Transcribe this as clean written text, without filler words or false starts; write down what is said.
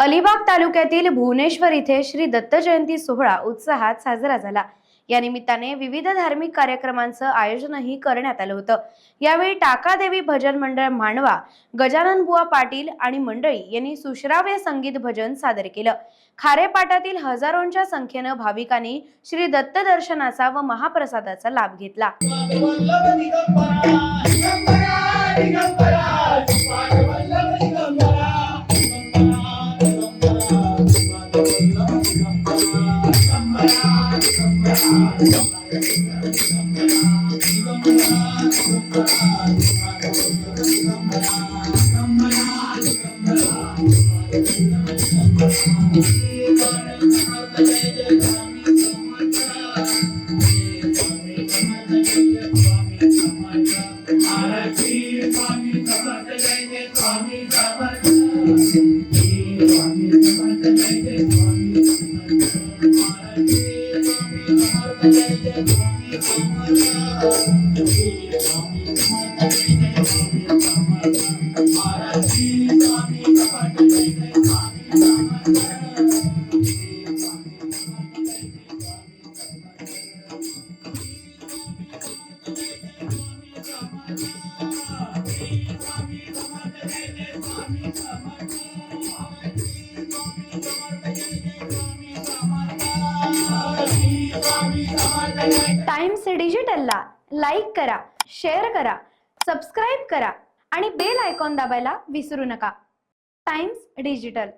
अलिबाग तालुक्यातील भुवनेश्वर इथे श्री दत्त जयंती सोहळा उत्साहात साजरा झाला। या निमित्ताने विविध धार्मिक कार्यक्रमांचं आयोजनही करण्यात आलं होतं। यावेळी टाकादेवी भजन मंडळ मांडवा, गजानन बुवा पाटील आणि मंडळी यांनी सुश्राव्य संगीत भजन सादर केलं। खारेपाटातील हजारोंच्या संख्येनं भाविकांनी श्री दत्त दर्शनाचा व महाप्रसादाचा लाभ घेतला। टाइम्स डिजिटलला लाईक करा, शेअर करा, सबस्क्राइब करा आणि बेल आयकॉन दाबायला विसरू नका। Times digital.